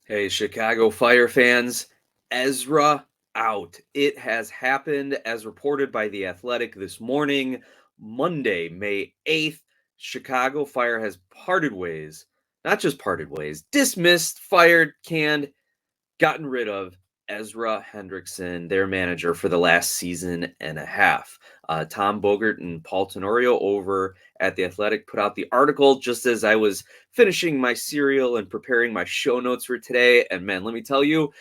Hey, Chicago Fire fans, Ezra out. It has happened as reported by The Athletic this morning, Monday, May 8th. Chicago Fire has parted ways. Not just parted ways, dismissed, fired, canned, gotten rid of Ezra Hendrickson, their manager for the last season and a half. Tom Bogert and Paul Tenorio over at The Athletic put out the article just as I was finishing my cereal and preparing my show notes for today. And man, let me tell you,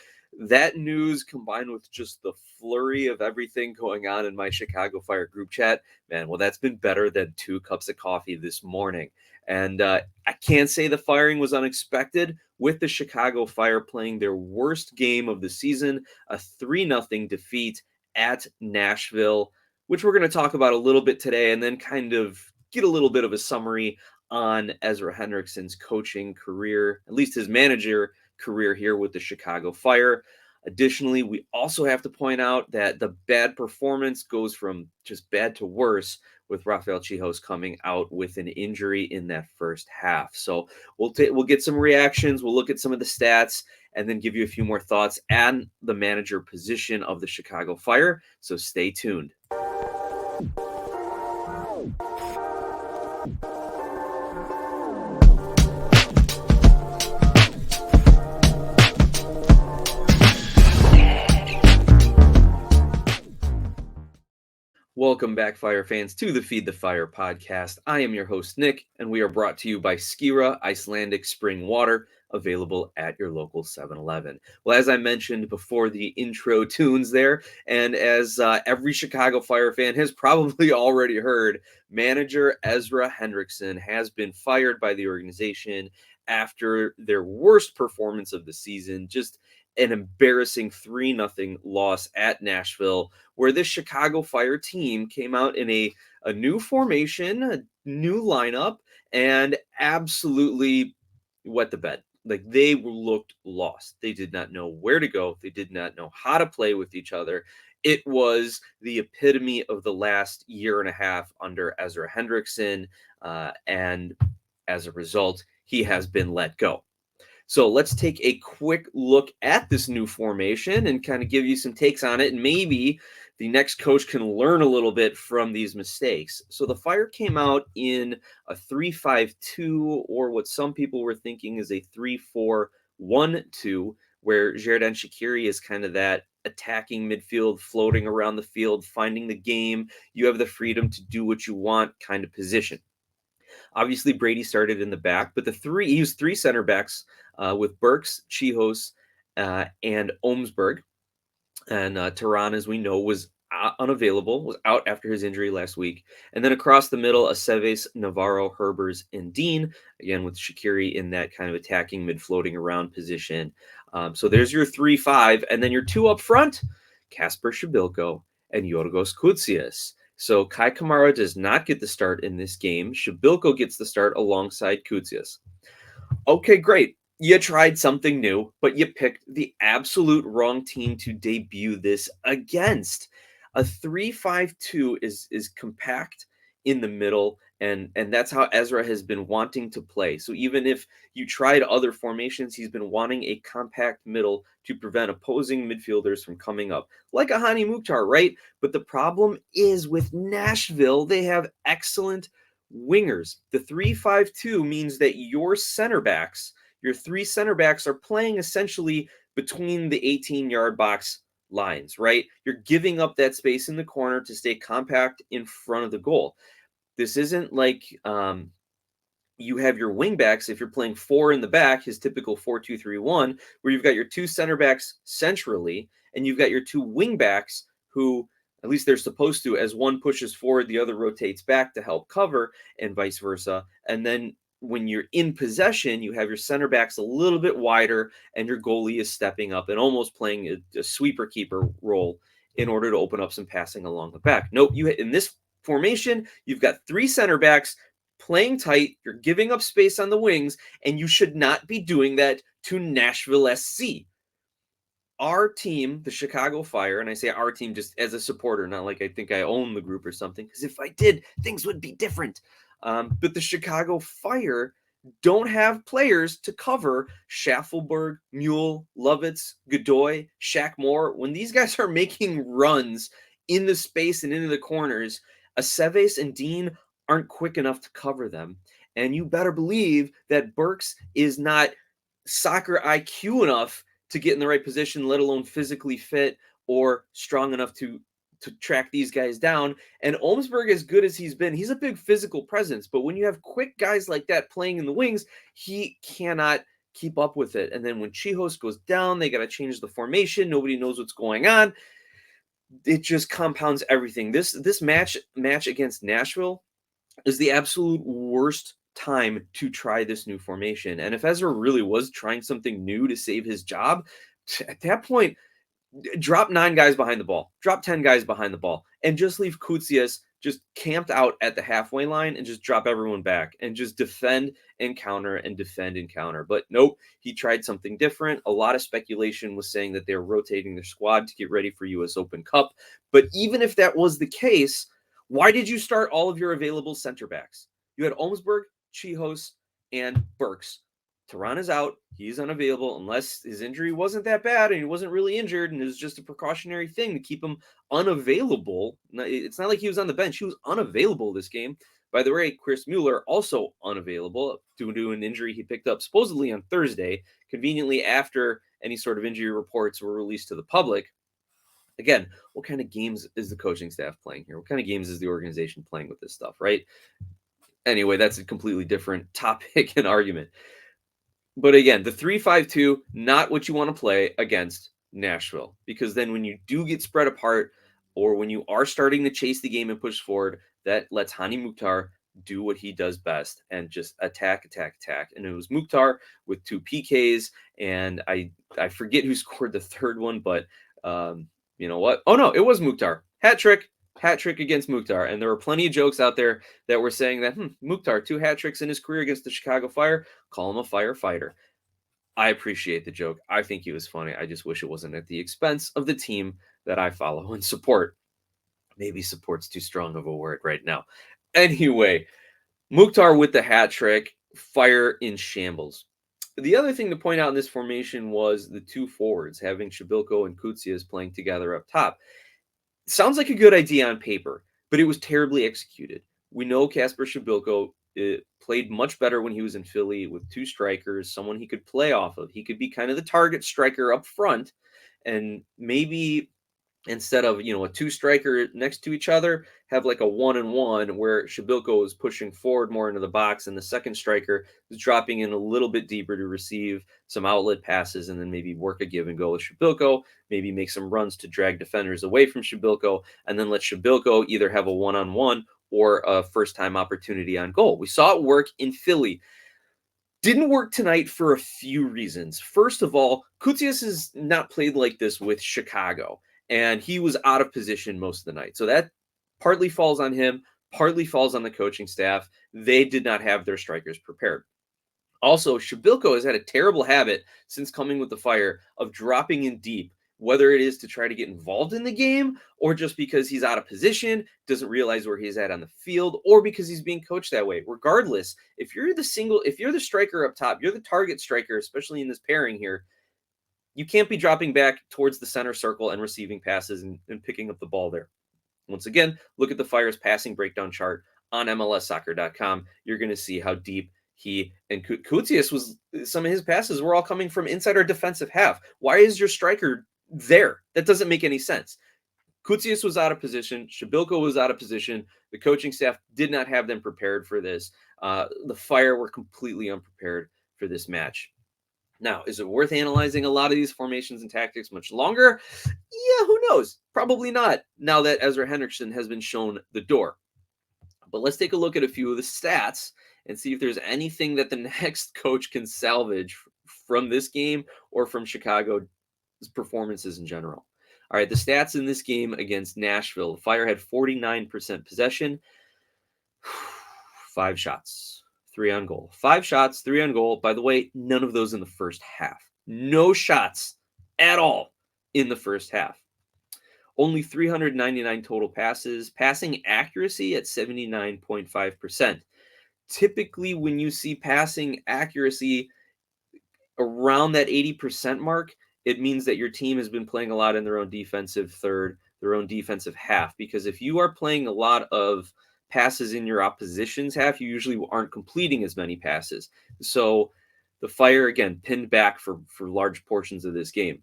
that news combined with just the flurry of everything going on in my Chicago Fire group chat, man, well, that's been better than 2 cups of coffee this morning. And I can't say the firing was unexpected, with the Chicago Fire playing their worst game of the season, a 3-0 defeat at Nashville, which we're going to talk about a little bit today, and then kind of get a little bit of a summary on Ezra Hendrickson's coaching career, at least his manager career here with the Chicago Fire. Additionally, we also have to point out that the bad performance goes from just bad to worse with Rafael Chihos coming out with an injury in that first half. So we'll get some reactions, we'll look at some of the stats, and then give you a few more thoughts on the manager position of the Chicago Fire. So stay tuned. Welcome back, Fire fans, to the Feed the Fire podcast. I am your host, Nick, and we are brought to you by Skira Icelandic Spring Water, available at your local 7-Eleven. Well, as I mentioned before the intro tunes there, and as every Chicago Fire fan has probably already heard, manager Ezra Hendrickson has been fired by the organization after their worst performance of the season. Just an embarrassing 3-0 loss at Nashville, where this Chicago Fire team came out in a new formation, a new lineup, and absolutely wet the bed. Like, they looked lost. They did not know where to go. They did not know how to play with each other. It was the epitome of the last year and a half under Ezra Hendrickson, and as a result, he has been let go. So let's take a quick look at this new formation and kind of give you some takes on it. And maybe the next coach can learn a little bit from these mistakes. So the Fire came out in a 3-5-2, or what some people were thinking is a 3-4-1-2, where Xherdan Shaqiri is kind of that attacking midfield, floating around the field, finding the game. You have the freedom to do what you want kind of position. Obviously, Brady started in the back, but he used 3 center backs with Burks, Chihos, and Ohmsberg. And Tehran, as we know, was unavailable, was out after his injury last week. And then across the middle, Aceves, Navarro, Herbers, and Dean, again with Shaqiri in that kind of attacking mid-floating around position. So there's your 3-5. And then your 2 up front, Kasper Shabilko and Yorgos Koutsias. So Kai Kamara does not get the start in this game. Shabilko gets the start alongside Koutsias. Okay, great. You tried something new, but you picked the absolute wrong team to debut this against. A 3-5-2 is compact in the middle, and that's how Ezra has been wanting to play. So even if you tried other formations, he's been wanting a compact middle to prevent opposing midfielders from coming up, like a Hany Mukhtar, right? But the problem is with Nashville, they have excellent wingers. The 3-5-2 means that your 3 center backs are playing essentially between the 18-yard box lines, right? You're giving up that space in the corner to stay compact in front of the goal. This isn't like you have your wing backs if you're playing 4 in the back, his typical 4-2-3-1, where you've got your 2 center backs centrally, and you've got your 2 wing backs who, at least they're supposed to, as one pushes forward, the other rotates back to help cover, and vice versa. And then when you're in possession, you have your center backs a little bit wider, and your goalie is stepping up and almost playing a sweeper keeper role in order to open up some passing along the back. Nope, in this formation, you've got 3 center backs playing tight, you're giving up space on the wings, and you should not be doing that to Nashville SC. Our team, the Chicago Fire, and I say our team just as a supporter, not like I think I own the group or something, because if I did, things would be different. But the Chicago Fire don't have players to cover Schaffelberg, Mule, Lovitz, Godoy, Shaq Moore. When these guys are making runs in the space and into the corners, Aceves and Dean aren't quick enough to cover them. And you better believe that Burks is not soccer IQ enough to get in the right position, let alone physically fit or strong enough to track these guys down. And Olmsberg, as good as he's been, he's a big physical presence. But when you have quick guys like that playing in the wings, he cannot keep up with it. And then when Chihos goes down, they got to change the formation. Nobody knows what's going on. It just compounds everything. This match against Nashville is the absolute worst time to try this new formation. And if Ezra really was trying something new to save his job, at that point, drop 9 guys behind the ball, drop 10 guys behind the ball, and just leave Koutsias just camped out at the halfway line and just drop everyone back and just defend and counter and defend and counter. But nope, he tried something different. A lot of speculation was saying that they're rotating their squad to get ready for US Open Cup. But even if that was the case, why did you start all of your available center backs? You had Olmsberg, Chihos, and Burks. Tehran is out. He's unavailable unless his injury wasn't that bad and he wasn't really injured and it was just a precautionary thing to keep him unavailable. It's not like he was on the bench. He was unavailable this game. By the way, Chris Mueller also unavailable due to an injury he picked up supposedly on Thursday, conveniently after any sort of injury reports were released to the public. Again, what kind of games is the coaching staff playing here? What kind of games is the organization playing with this stuff, right? Anyway, that's a completely different topic and argument. But again, the 3-5-2, not what you want to play against Nashville, because then when you do get spread apart or when you are starting to chase the game and push forward, that lets Hany Mukhtar do what he does best and just attack. And it was Mukhtar with 2 PKs, and I forget who scored the third one, but you know what? Oh no, it was Mukhtar. Hat trick against Mukhtar. And there were plenty of jokes out there that were saying that Mukhtar, 2 hat tricks in his career against the Chicago Fire, call him a firefighter. I appreciate the joke. I think he was funny. I just wish it wasn't at the expense of the team that I follow and support. Maybe support's too strong of a word right now. Anyway, Mukhtar with the hat trick, Fire in shambles. The other thing to point out in this formation was the 2 forwards, having Shabilko and Koutsias playing together up top. Sounds like a good idea on paper, but it was terribly executed. We know Kasper Shabilko played much better when he was in Philly with 2 strikers, someone he could play off of. He could be kind of the target striker up front, and maybe instead of, a 2 striker next to each other, have like a 1-and-1 where Shabilko is pushing forward more into the box and the second striker is dropping in a little bit deeper to receive some outlet passes and then maybe work a give and go with Shabilko, maybe make some runs to drag defenders away from Shabilko, and then let Shabilko either have a 1-on-1 or a first-time opportunity on goal. We saw it work in Philly. Didn't work tonight for a few reasons. First of all, Koutsias has not played like this with Chicago, and he was out of position most of the night. So that partly falls on him, partly falls on the coaching staff. They did not have their strikers prepared. Also, Shabilko has had a terrible habit since coming with the Fire of dropping in deep, whether it is to try to get involved in the game or just because he's out of position, doesn't realize where he's at on the field, or because he's being coached that way. Regardless, if you're the striker up top, you're the target striker, especially in this pairing here, you can't be dropping back towards the center circle and receiving passes and picking up the ball there. Once again, look at the Fire's passing breakdown chart on MLSsoccer.com. You're going to see how deep he and Koutsias was. Some of his passes were all coming from inside our defensive half. Why is your striker there? That doesn't make any sense. Koutsias was out of position. Shabilko was out of position. The coaching staff did not have them prepared for this. The Fire were completely unprepared for this match. Now, is it worth analyzing a lot of these formations and tactics much longer? Yeah, who knows? Probably not, now that Ezra Hendrickson has been shown the door. But let's take a look at a few of the stats and see if there's anything that the next coach can salvage from this game or from Chicago's performances in general. All right, the stats in this game against Nashville. The Fire had 49% possession, 5 shots. 3 on goal. 5 shots, 3 on goal. By the way, none of those in the first half. No shots at all in the first half. Only 399 total passes. Passing accuracy at 79.5%. typically when you see passing accuracy around that 80% mark, it means that your team has been playing a lot in their own defensive third, their own defensive half. Because if you are playing a lot of passes in your opposition's half, you usually aren't completing as many passes. So the Fire, again, pinned back for large portions of this game.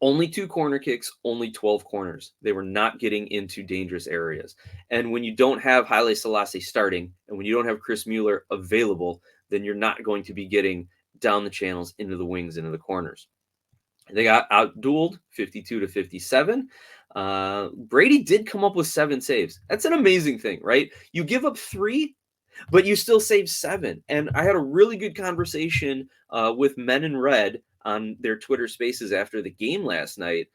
Only 2 corner kicks, only 12 corners. They were not getting into dangerous areas. And when you don't have Haile Selassie starting, and when you don't have Chris Mueller available, then you're not going to be getting down the channels into the wings, into the corners. They got out-dueled 52-57. Brady did come up with 7 saves. That's an amazing thing, right? You give up 3, but you still save 7. And I had a really good conversation with Men in Red on their Twitter Spaces after the game last night.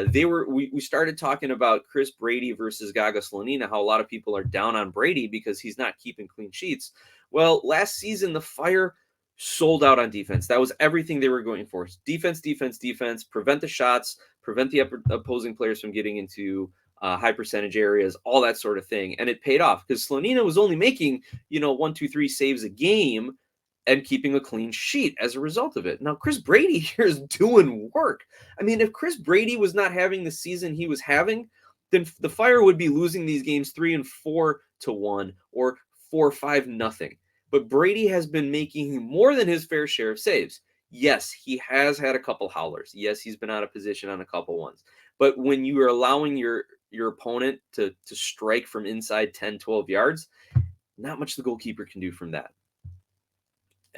We started talking about Chris Brady versus Gaga Slonina, how a lot of people are down on Brady because he's not keeping clean sheets. Well, last season the Fire sold out on defense. That was everything they were going for. Defense, defense, defense, prevent the shots, prevent the opposing players from getting into high percentage areas, all that sort of thing. And it paid off because Slonina was only making, 1, 2, 3 saves a game and keeping a clean sheet as a result of it. Now, Chris Brady here is doing work. I mean, if Chris Brady was not having the season he was having, then the Fire would be losing these games 3-4 to 1 or 4-5-0. But Brady has been making more than his fair share of saves. Yes, he has had a couple howlers. Yes, he's been out of position on a couple ones. But when you are allowing your opponent to strike from inside 10, 12 yards, not much the goalkeeper can do from that.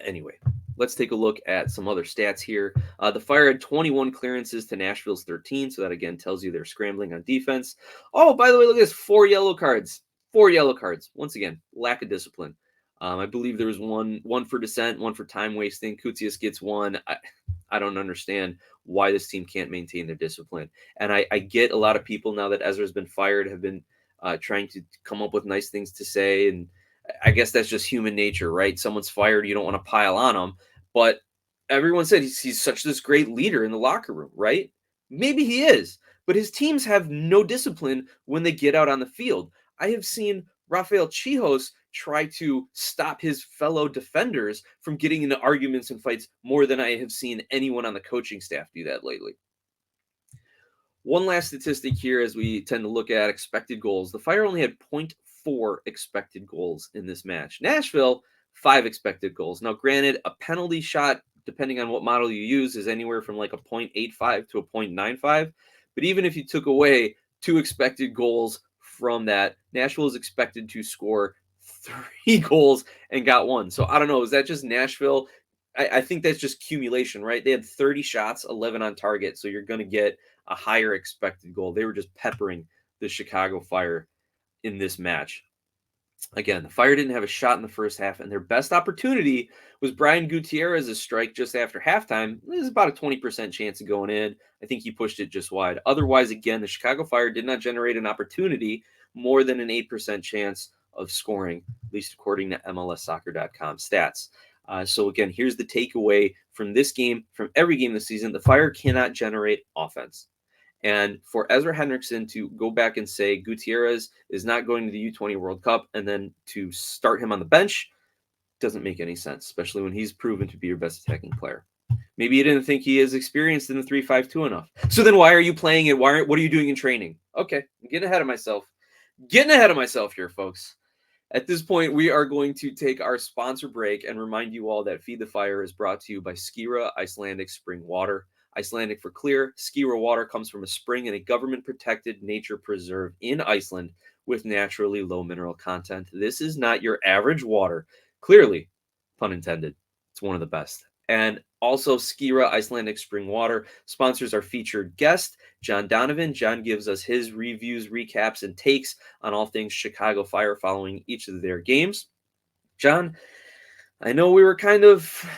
Anyway, let's take a look at some other stats here. The Fire had 21 clearances to Nashville's 13, so that again tells you they're scrambling on defense. Oh, by the way, look at this, 4 yellow cards. 4 yellow cards. Once again, lack of discipline. I believe there was one for dissent, one for time wasting. Koutsias gets 1. I don't understand why this team can't maintain their discipline. And I get a lot of people now that Ezra's been fired have been trying to come up with nice things to say. And I guess that's just human nature, right? Someone's fired, you don't want to pile on them. But everyone said he's such this great leader in the locker room, right? Maybe he is. But his teams have no discipline when they get out on the field. I have seen Rafael Chihos try to stop his fellow defenders from getting into arguments and fights more than I have seen anyone on the coaching staff do that lately. One last statistic here as we tend to look at expected goals. The Fire only had 0.4 expected goals in this match. Nashville, 5 expected goals. Now, granted, a penalty shot, depending on what model you use, is anywhere from like a 0.85 to a 0.95. But even if you took away 2 expected goals from that, Nashville is expected to score 3 goals and got 1. So I don't know. Is that just Nashville? I think that's just accumulation, right? They had 30 shots, 11 on target. So you're going to get a higher expected goal. They were just peppering the Chicago Fire in this match. Again, the Fire didn't have a shot in the first half, and their best opportunity was Brian Gutierrez's strike just after halftime. There's about a 20% chance of going in. I think he pushed it just wide. Otherwise, again, the Chicago Fire did not generate an opportunity more than an 8% chance of scoring, at least according to MLSsoccer.com stats. So again, here's the takeaway from this game, from every game this season. The Fire cannot generate offense. And for Ezra Hendrickson to go back and say Gutierrez is not going to the U20 World Cup and then to start him on the bench doesn't make any sense, especially when he's proven to be your best attacking player. Maybe you didn't think he is experienced in the 3-5-2 enough. So then why are you playing it? What are you doing in training? Okay, I'm getting ahead of myself. Getting ahead of myself here, folks. At this point, we are going to take our sponsor break and remind you all that Feed the Fire is brought to you by Skira Icelandic Spring Water. Icelandic for clear, Skira water comes from a spring in a government-protected nature preserve in Iceland with naturally low mineral content. This is not your average water. Clearly, pun intended, it's one of the best. And also, Skira Icelandic Spring Water sponsors our featured guest, John Donovan. John gives us his reviews, recaps, and takes on all things Chicago Fire following each of their games. John, I know we were kind of...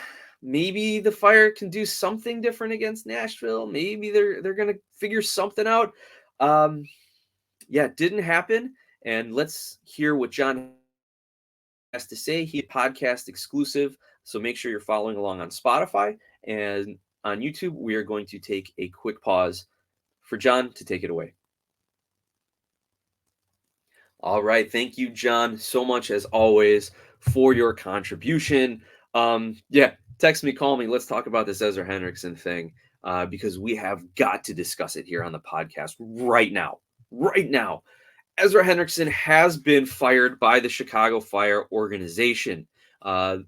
maybe the Fire can do something different against Nashville. Maybe they're going to figure something out. It didn't happen. And let's hear what John has to say. He podcast exclusive. So make sure you're following along on Spotify and on YouTube. We are going to take a quick pause for John to take it away. All right. Thank you, John, so much as always for your contribution. Yeah, text me, call me. Let's talk about this Ezra Hendrickson thing because we have got to discuss it here on the podcast right now. Right now. Ezra Hendrickson has been fired by the Chicago Fire organization. The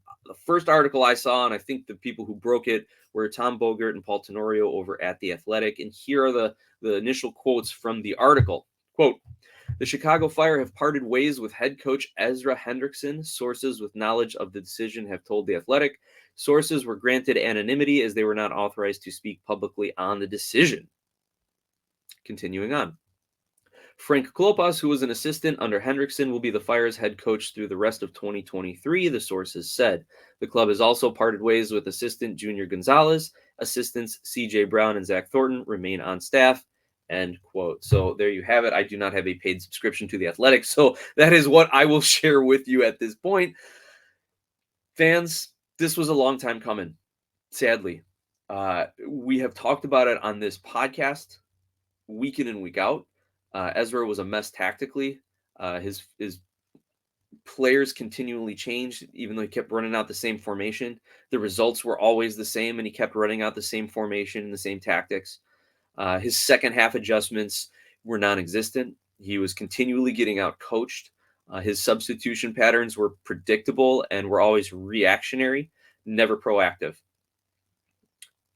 first article I saw, and I think the people who broke it were Tom Bogert and Paul Tenorio over at The Athletic. And here are the initial quotes from the article. Quote, "The Chicago Fire have parted ways with head coach Ezra Hendrickson. Sources with knowledge of the decision have told The Athletic. Sources were granted anonymity as they were not authorized to speak publicly on the decision." Continuing on. Frank Klopas, who was an assistant under Hendrickson, will be the Fire's head coach through the rest of 2023, the sources said. The club has also parted ways with assistant Junior Gonzalez. Assistants C.J. Brown and Zach Thornton remain on staff. End quote. So there you have it. I do not have a paid subscription to The Athletic, so that is what I will share with you at this point. Fans, this was a long time coming, sadly. We have talked about it on this podcast week in and week out. Ezra was a mess tactically. His players continually changed, even though he kept running out the same formation. The results were always the same, and he kept running out the same formation and the same tactics. His second half adjustments were non-existent. He was continually getting out coached. His substitution patterns were predictable and were always reactionary, never proactive.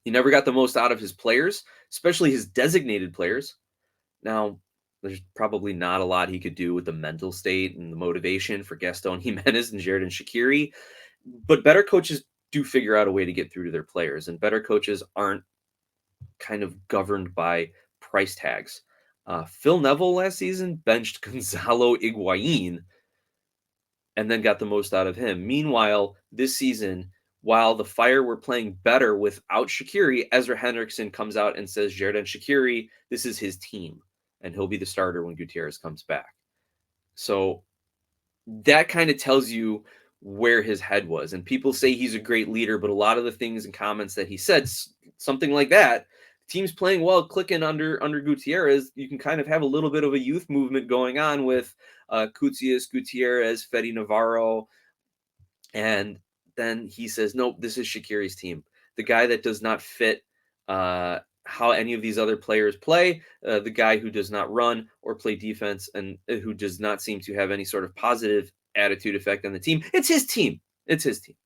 He never got the most out of his players, especially his designated players. Now, there's probably not a lot he could do with the mental state and the motivation for Gaston Jimenez and Xherdan Shaqiri, but better coaches do figure out a way to get through to their players, and better coaches aren't kind of governed by price tags. Phil Neville last season benched Gonzalo Higuain and then got the most out of him. Meanwhile, this season, while the Fire were playing better without Shaqiri, Ezra Hendrickson comes out and says, Xherdan Shaqiri, this is his team, and he'll be the starter when Gutierrez comes back. So that kind of tells you where his head was. And people say he's a great leader, but a lot of the things and comments that he said, something like that, teams playing well, clicking under Gutierrez, you can kind of have a little bit of a youth movement going on with Koutsias, Gutierrez, Fede Navarro. And then he says, nope, this is Shaqiri's team. The guy that does not fit how any of these other players play, the guy who does not run or play defense and who does not seem to have any sort of positive attitude effect on the team. It's his team. It's his team.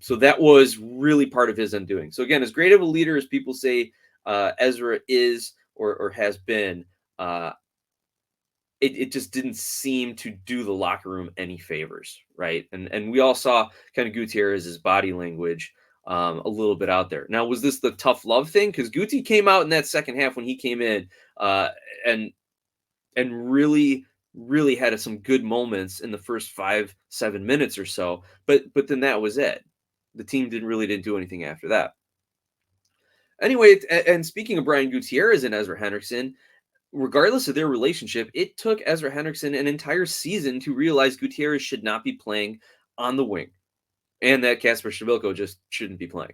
So that was really part of his undoing. So again, as great of a leader as people say Ezra is or has been, it just didn't seem to do the locker room any favors, right? And we all saw kind of Gutierrez's body language a little bit out there. Now, was this the tough love thing? Because Guti came out in that second half when he came in and really had some good moments in the first 5-7 minutes or so, but then that was it. The team didn't do anything after that. Anyway, and speaking of Brian Gutierrez and Ezra Hendrickson, regardless of their relationship, it took Ezra Hendrickson an entire season to realize Gutierrez should not be playing on the wing and that Kasper Schmeichel just shouldn't be playing.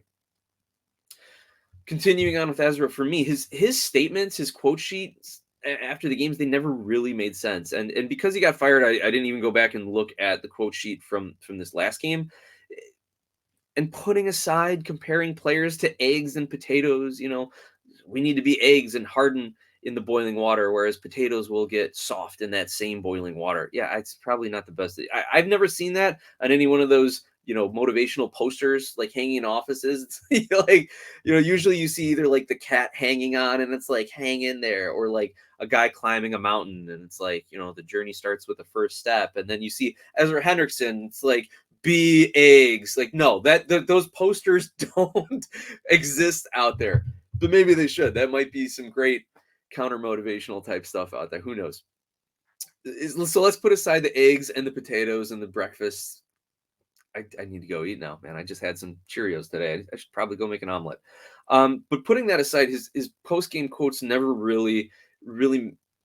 Continuing on with Ezra, for me, his statements, his quote sheets after the games, they never really made sense. And because he got fired, I didn't even go back and look at the quote sheet from this last game. And putting aside comparing players to eggs and potatoes, we need to be eggs and harden in the boiling water, whereas potatoes will get soft in that same boiling water. Yeah, it's probably not the best. I've never seen that on any one of those, motivational posters like hanging in offices. It's usually you see either like the cat hanging on and it's like hang in there, or like a guy climbing a mountain and it's like, the journey starts with the first step. And then you see Ezra Hendrickson, it's like, be eggs. Like, no, those posters don't exist out there, but maybe they should. That might be some great counter motivational type stuff out there. Who knows? So let's put aside the eggs and the potatoes and the breakfast. I need to go eat now, man. I just had some Cheerios today. I should probably go make an omelet. But putting that aside, his post-game quotes never really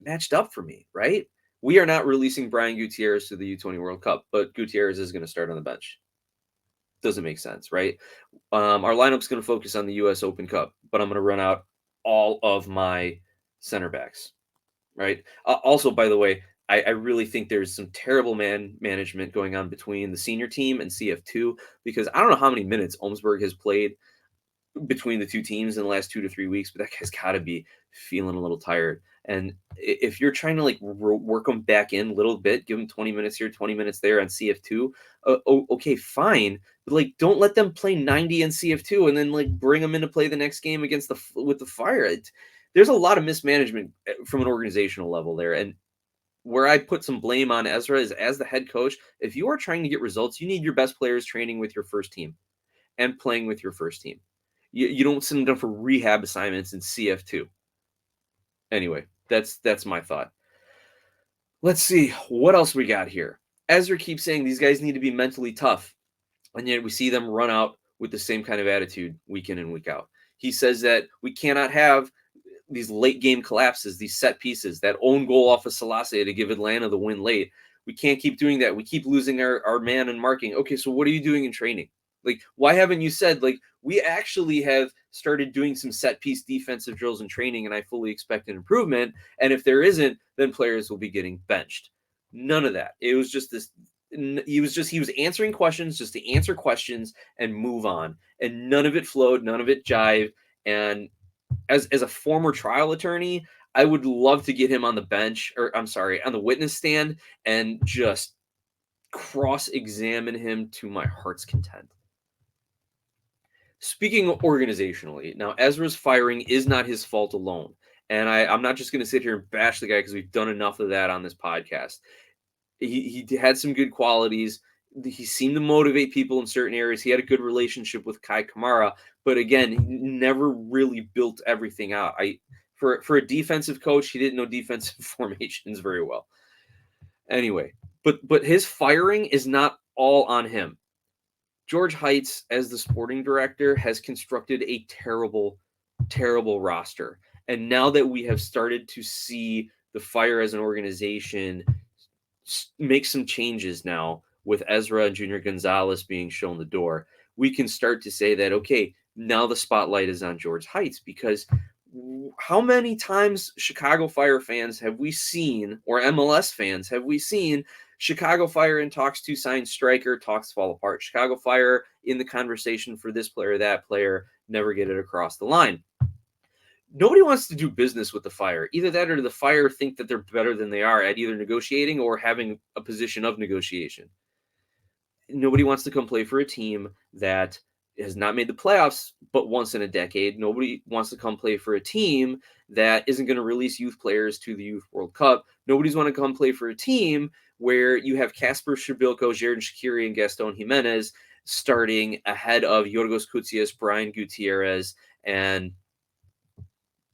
matched up for me, right? We are not releasing Brian Gutierrez to the U20 World Cup, but Gutierrez is going to start on the bench. Doesn't make sense, right? Our lineup's going to focus on the U.S. Open Cup, but I'm going to run out all of my center backs, right? Also, by the way, I really think there's some terrible management going on between the senior team and CF2, because I don't know how many minutes Olmsberg has played between the two teams in the last 2 to 3 weeks, but that guy's got to be feeling a little tired. And if you're trying to like work him back in a little bit, give him 20 minutes here, 20 minutes there on CF2, okay, fine. But like, don't let them play 90 in CF2 and then like bring them in to play the next game against with the Fire. There's a lot of mismanagement from an organizational level there. And where I put some blame on Ezra is, as the head coach, if you are trying to get results, you need your best players training with your first team and playing with your first team. You don't send them down for rehab assignments in CF2. Anyway, that's my thought. Let's see what else we got here. Ezra keeps saying these guys need to be mentally tough, and yet we see them run out with the same kind of attitude week in and week out. He says that we cannot have these late game collapses, these set pieces, that own goal off of Selassie to give Atlanta the win late. We can't keep doing that. We keep losing our man in marking. Okay, so what are you doing in training? Like, why haven't you said, like, we actually have started doing some set piece defensive drills in training, and I fully expect an improvement. And if there isn't, then players will be getting benched. None of that. It was just this. He was answering questions just to answer questions and move on. And none of it flowed. None of it jived. And as a former trial attorney, I would love to get him on the bench, or I'm sorry, on the witness stand, and just cross-examine him to my heart's content. Speaking organizationally, now Ezra's firing is not his fault alone. And I'm not just going to sit here and bash the guy because we've done enough of that on this podcast. He had some good qualities. He seemed to motivate people in certain areas. He had a good relationship with Kai Kamara, but again, he never really built everything out. For a defensive coach, he didn't know defensive formations very well. Anyway, but his firing is not all on him. George Heitz, as the sporting director, has constructed a terrible, terrible roster. And now that we have started to see the Fire as an organization make some changes now, with Ezra and Junior Gonzalez being shown the door, we can start to say that, okay, now the spotlight is on George Heitz, because how many times Chicago Fire fans have we seen, or MLS fans have we seen, Chicago Fire in talks to sign striker, talks fall apart. Chicago Fire in the conversation for this player, that player, never get it across the line. Nobody wants to do business with the Fire. Either that or the Fire think that they're better than they are at either negotiating or having a position of negotiation. Nobody wants to come play for a team that has not made the playoffs but once in a decade. Nobody wants to come play for a team that isn't going to release youth players to the Youth World Cup. Nobody's want to come play for a team where you have Kasper Shabilko, Xherdan Shaqiri, and Gaston Jimenez starting ahead of Yorgos Koutsias, Brian Gutierrez, and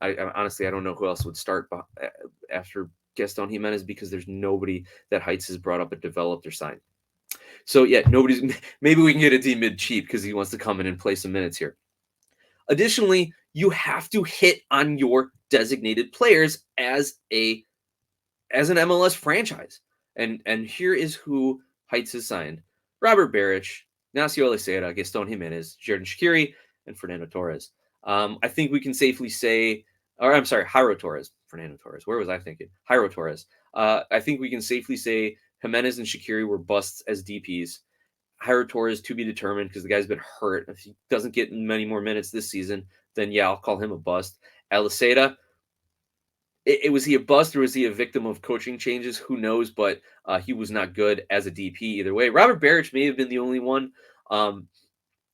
I honestly, I don't know who else would start after Gaston Jimenez, because there's nobody that Heitz has brought up and developed or signed. So yeah, maybe we can get a D mid cheap because he wants to come in and play some minutes here. Additionally, you have to hit on your designated players as an MLS franchise. And here is who Heitz has signed: Robert Beric, Ignacio Elisera, Gaston Jimenez, Xherdan Shaqiri, and Fernando Torres. I think we can safely say, or I'm sorry, Jairo Torres. Fernando Torres. Where was I thinking? Jairo Torres. I think we can safely say Jimenez and Shaqiri were busts as DPs. Jairo Torres to be determined, because the guy's been hurt. If he doesn't get many more minutes this season, then yeah, I'll call him a bust. Elisera, was he a bust or was he a victim of coaching changes? Who knows? But he was not good as a DP either way. Robert Beric may have been the only one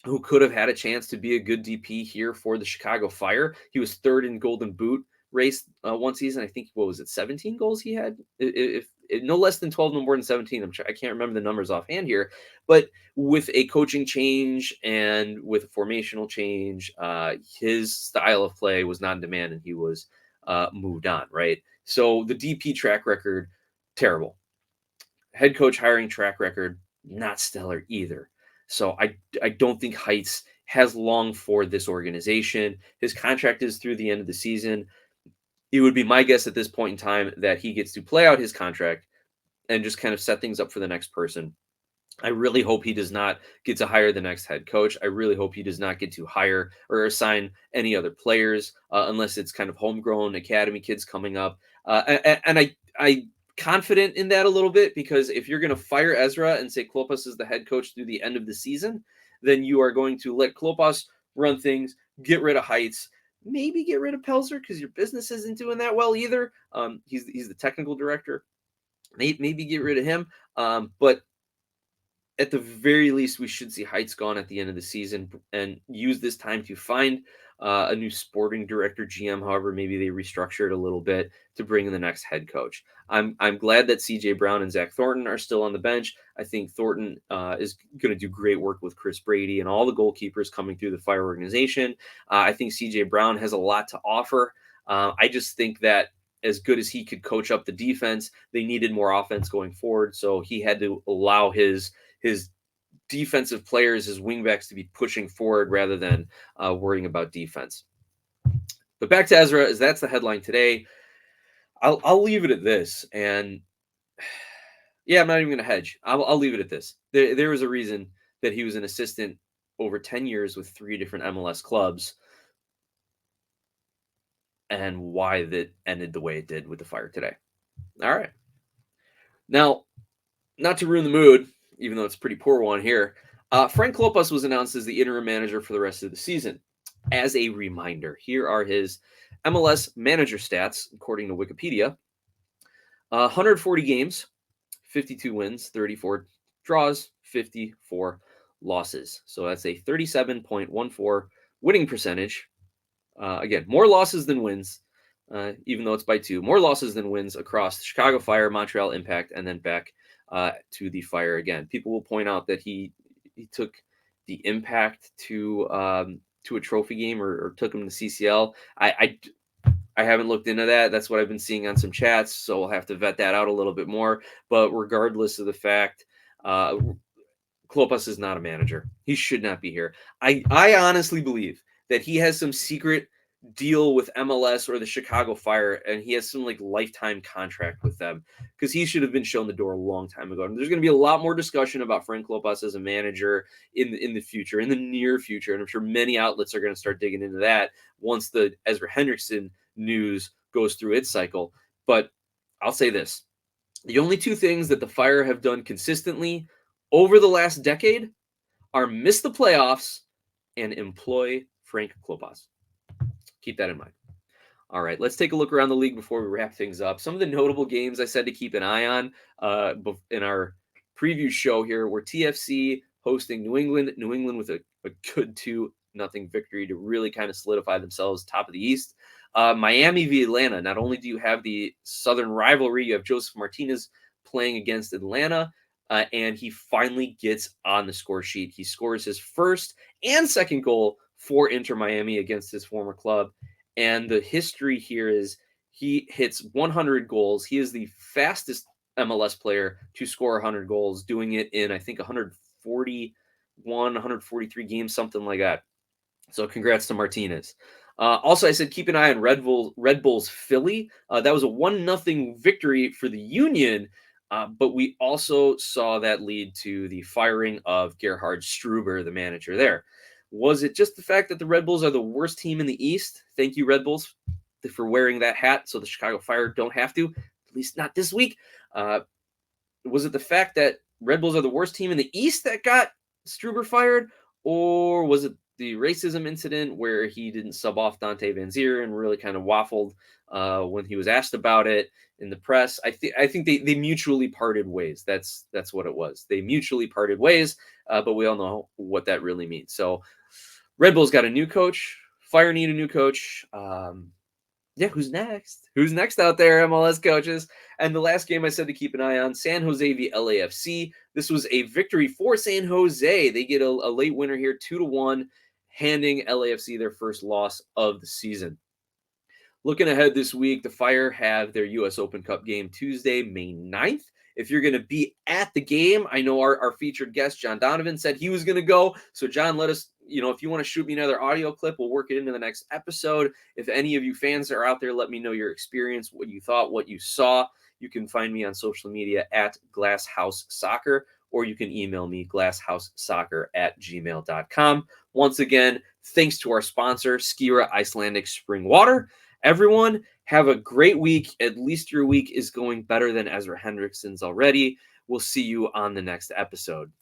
who could have had a chance to be a good DP here for the Chicago Fire. He was third in Golden Boot race one season. I think, what was it, 17 goals he had? If no less than 12, no more than 17. I can't remember the numbers offhand here. But with a coaching change and with a formational change, his style of play was not in demand, and he was moved on, right? So the DP track record, terrible. Head coach hiring track record, not stellar either. So I don't think Heitz has long for this organization. His contract is through the end of the season. It would be my guess at this point in time that he gets to play out his contract and just kind of set things up for the next person. I really hope he does not get to hire the next head coach. I really hope he does not get to hire or assign any other players unless it's kind of homegrown academy kids coming up. And I confident in that a little bit, because if you're going to fire Ezra and say Klopas is the head coach through the end of the season, then you are going to let Klopas run things, get rid of Heitz, maybe get rid of Pelzer because your business isn't doing that well either. He's the technical director. Maybe get rid of him. But at the very least, we should see Heitz gone at the end of the season and use this time to find a new sporting director, GM. However, maybe they restructure it a little bit to bring in the next head coach. I'm glad that CJ Brown and Zach Thornton are still on the bench. I think Thornton is going to do great work with Chris Brady and all the goalkeepers coming through the Fire organization. I think CJ Brown has a lot to offer. I just think that as good as he could coach up the defense, they needed more offense going forward. So he had to allow his defensive players, his wingbacks, to be pushing forward rather than worrying about defense. But back to Ezra, as that's the headline today. I'll leave it at this. And yeah, I'm not even going to hedge. I'll leave it at this. There was a reason that he was an assistant over 10 years with 3 different MLS clubs, and why that ended the way it did with the Fire today. All right. Now, not to ruin the mood, even though it's a pretty poor one here, Frank Klopas was announced as the interim manager for the rest of the season. As a reminder, here are his MLS manager stats, according to Wikipedia. 140 games, 52 wins, 34 draws, 54 losses. So that's a 37.14 winning percentage. Again, more losses than wins, even though it's by 2. More losses than wins across the Chicago Fire, Montreal Impact, and then back to the Fire again. People will point out that he took the Impact to a trophy game or took him to CCL. I haven't looked into that. That's what I've been seeing on some chats, so we'll have to vet that out a little bit more. But regardless of the fact, Klopas is not a manager. He should not be here. I honestly believe that he has some secret deal with MLS or the Chicago Fire, and he has some like lifetime contract with them, because he should have been shown the door a long time ago. And there's going to be a lot more discussion about Frank Klopas as a manager in the future, in the near future, and I'm sure many outlets are going to start digging into that once the Ezra Hendrickson news goes through its cycle. But I'll say this: the only 2 things that the Fire have done consistently over the last decade are miss the playoffs and employ Frank Klopas. Keep that in mind. All right, let's take a look around the league before we wrap things up. Some of the notable games I said to keep an eye on in our preview show here were TFC hosting New England. New England with a good 2-0 victory to really kind of solidify themselves top of the East. Miami v. Atlanta. Not only do you have the Southern rivalry, you have Joseph Martinez playing against Atlanta, and he finally gets on the score sheet. He scores his first and second goal for Inter Miami against his former club. And the history here is he hits 100 goals. He is the fastest MLS player to score 100 goals, doing it in, I think, 141, 143 games, something like that. So congrats to Martinez. Also, I said keep an eye on Red Bulls Philly. That was a 1-0 victory for the Union, but we also saw that lead to the firing of Gerhard Struber, the manager there. Was it just the fact that the Red Bulls are the worst team in the East? Thank you, Red Bulls, for wearing that hat so the Chicago Fire don't have to, at least not this week. Was it the fact that Red Bulls are the worst team in the East that got Struber fired? Or was it the racism incident where he didn't sub off Dante Van Zier and really kind of waffled when he was asked about it in the press? I think they mutually parted ways. That's what it was. They mutually parted ways, but we all know what that really means. So Red Bulls got a new coach. Fire need a new coach. Yeah, who's next? Who's next out there, MLS coaches? And the last game I said to keep an eye on, San Jose v. LAFC. This was a victory for San Jose. They get a late winner here, 2-1, handing LAFC their first loss of the season. Looking ahead this week, the Fire have their U.S. Open Cup game Tuesday, May 9th. If you're going to be at the game, I know our featured guest, John Donovan, said he was going to go. So, John, let us, if you want to shoot me another audio clip, we'll work it into the next episode. If any of you fans are out there, let me know your experience, what you thought, what you saw. You can find me on social media at Glasshouse Soccer, or you can email me, glasshousesoccer@gmail.com. Once again, thanks to our sponsor, Skira Icelandic Spring Water. Everyone, have a great week. At least your week is going better than Ezra Hendrickson's already. We'll see you on the next episode.